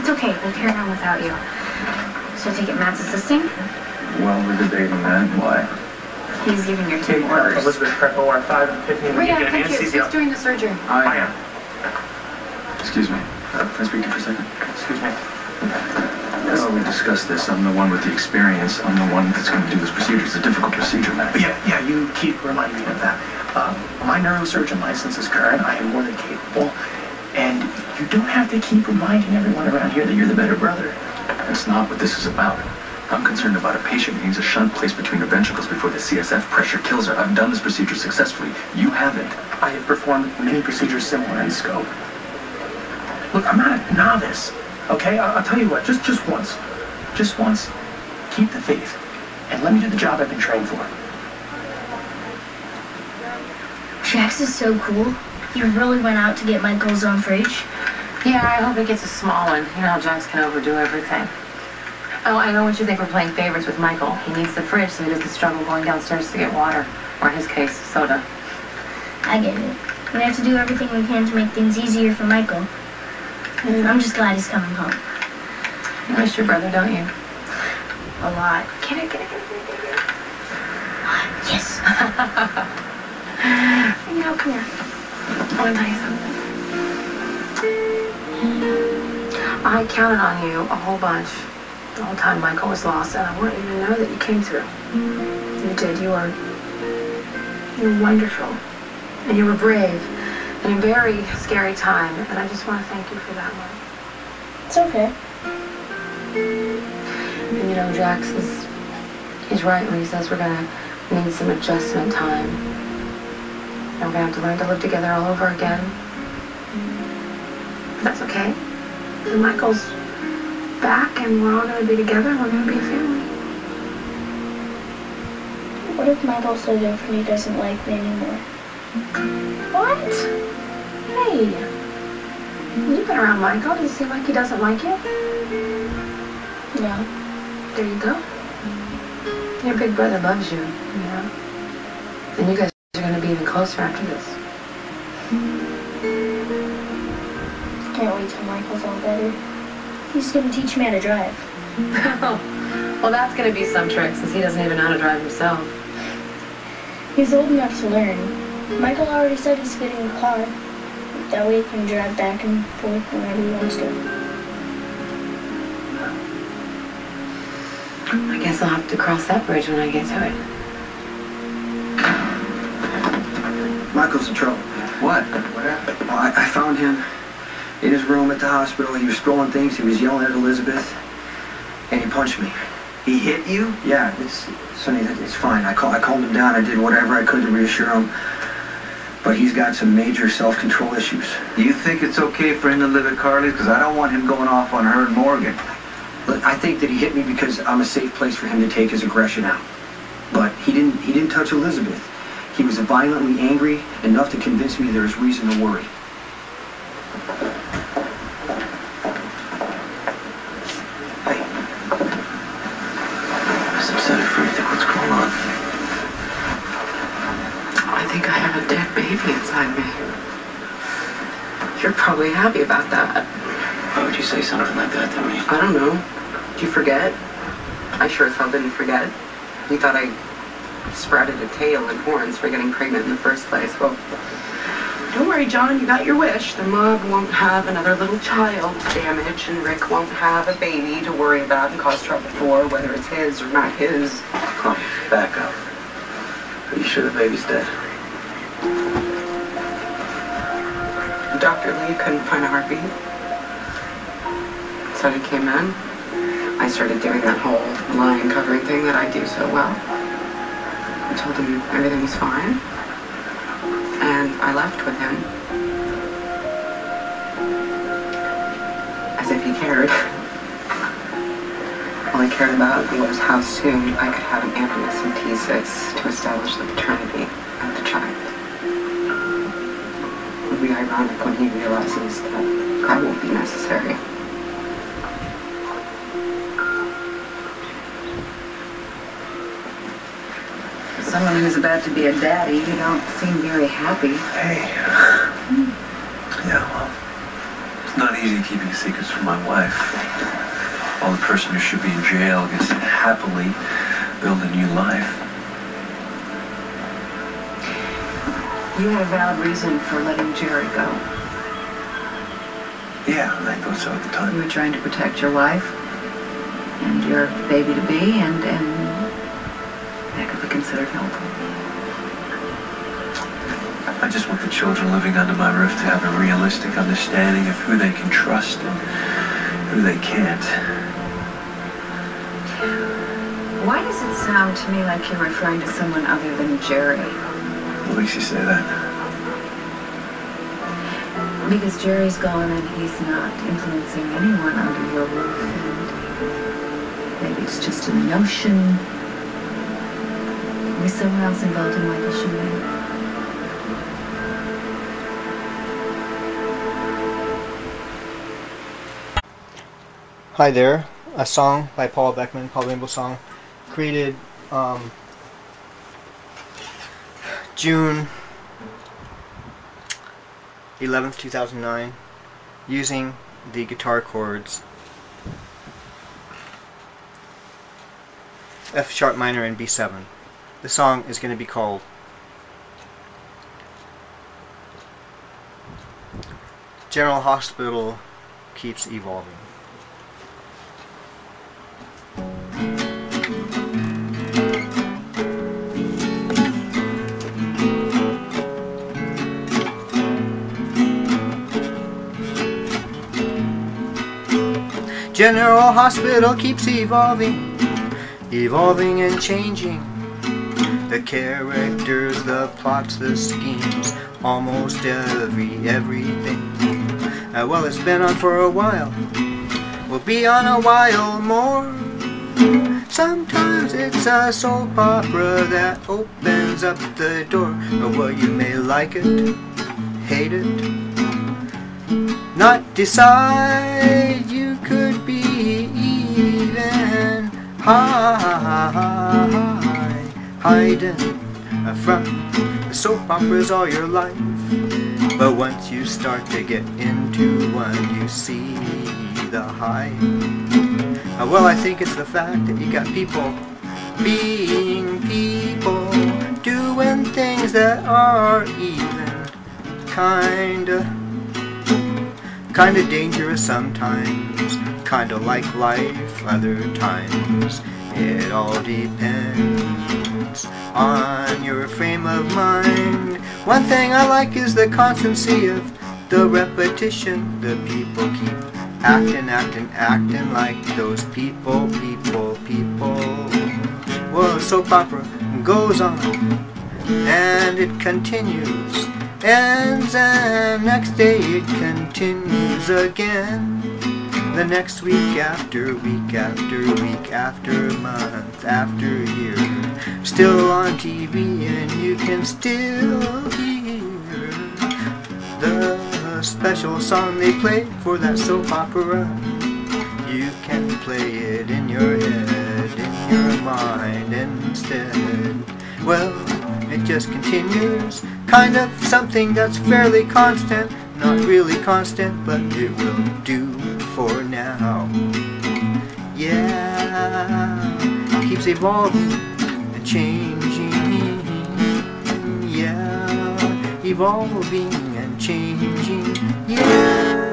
It's okay. We'll carry on without you. So I take it Matt's assisting? Well, we're debating that. Why? He's giving your team orders. Elizabeth, prep OR 5 and 15. Rita, thank you. Who's doing the surgery? I am. Excuse me. Can I speak to you for a second? Excuse me. Well, we discussed this. I'm the one with the experience. I'm the one that's going to do this procedure. It's a difficult procedure, man. Yeah, you keep reminding me of that. My neurosurgeon license is current. I am more than capable. And you don't have to keep reminding everyone around here that you're the better brother. That's not what this is about. I'm concerned about a patient who needs a shunt placed between her ventricles before the CSF pressure kills her. I've done this procedure successfully. You haven't. I have performed many procedures similar in scope. Look, I'm not a novice, okay? I'll tell you what, just once. Just once, keep the faith, and let me do the job I've been trained for. Jax is so cool. He really went out to get Michael's own fridge. Yeah, I hope he gets a small one. You know how Jax can overdo everything. Oh, I know what you think we're playing favorites with Michael. He needs the fridge so he doesn't struggle going downstairs to get water. Or in his case, soda. I get it. We have to do everything we can to make things easier for Michael. And I'm just glad he's coming home. You miss your brother, don't you? A lot. Get it. Yes. You know, come here. I want to tell you something. I counted on you a whole bunch the whole time Michael was lost, and I want you to know that you came through. You did. You were wonderful. And you were brave in a very scary time, and I just want to thank you for that one. It's okay. And you know, Jax he's right when he says we're gonna need some adjustment time. And we're gonna have to learn to live together all over again. That's okay. And Michael's back, and we're all gonna be together, and we're gonna be a family. What if Michael's so different he doesn't like me anymore? What? Hey, you've been around Michael. Does it seem like he doesn't like you? No. There you go. Your big brother loves you, you know? And you guys are going to be even closer after this. Can't wait till Michael's all better. He's going to teach me how to drive. Well, that's going to be some trick since he doesn't even know how to drive himself. He's old enough to learn. Michael already said he's getting a car. That way he can drive back and forth whenever he wants to. I guess I'll have to cross that bridge when I get to it. Michael's in trouble. What? What happened? Well, I found him in his room at the hospital. He was throwing things. He was yelling at Elizabeth. And he punched me. He hit you? Yeah, Sonny, it's fine. I calmed him down. I did whatever I could to reassure him. But he's got some major self-control issues. Do you think it's okay for him to live at Carly's? Because I don't want him going off on her and Morgan. Look, I think that he hit me because I'm a safe place for him to take his aggression out. But he didn't touch Elizabeth. He was violently angry enough to convince me there's reason to worry. Hey. I'm upset for you. What's going on? I think I have a dead baby inside me. You're probably happy about that. Why would you say something like that to me? I don't know. Did you forget? I sure as hell didn't forget. You thought I sprouted a tail and horns for getting pregnant in the first place. Well, don't worry, John. You got your wish. The mob won't have another little child damage, and Rick won't have a baby to worry about and cause trouble for, whether it's his or not his. Come, back up. Are you sure the baby's dead? Dr. Lee couldn't find a heartbeat. So he came in. I started doing that whole lying covering thing that I do so well. I told him everything was fine. And I left with him. As if he cared. All I cared about was how soon I could have an Anthony T6 to establish the paternity of the child. It would be ironic when he realizes that I won't be necessary. Someone who's about to be a daddy, you don't seem very happy. Hey. Yeah, well, it's not easy keeping secrets from my wife. While the person who should be in jail gets to happily build a new life. You had a valid reason for letting Jerry go. Yeah, I thought so at the You time. were trying to protect your wife and your baby-to-be, and that could be considered helpful. I just want the children living under my roof to have a realistic understanding of who they can trust and who they can't. Why does it sound to me like you're referring to someone other than Jerry? What makes you say that? Because Jerry's gone and he's not influencing anyone under your roof, and maybe it's just a notion. Maybe someone else involved in Michael's shooting. Hi There, a song by Paul Beckman, Paul Rainbow Song, created June 11th, 2009, using the guitar chords F sharp minor and B7. The song is going to be called General Hospital Keeps Evolving. General Hospital keeps evolving, evolving and changing. The characters, the plots, the schemes, almost everything. Well, it's been on for a while, will be on a while more. Sometimes it's a soap opera that opens up the door. Well, you may like it, hate it, not decide. You could be even hiding from the soap operas all your life. But once you start to get into one, you see the hype. Well, I think it's the fact that you got people being people, doing things that are even kinda dangerous sometimes, kinda like life other times. It all depends on your frame of mind. One thing I like is the constancy of the repetition. The people keep acting like those people. Well, the soap opera goes on and it continues, ends, and next day it continues again. The next week after week after week after month after year, still on TV, and you can still hear the special song they play for that soap opera. You can play it in your head, in your mind instead. Well, it just continues, kind of something that's fairly constant, not really constant, but it will do for now. Yeah, it keeps evolving and changing. Yeah, evolving and changing. Yeah.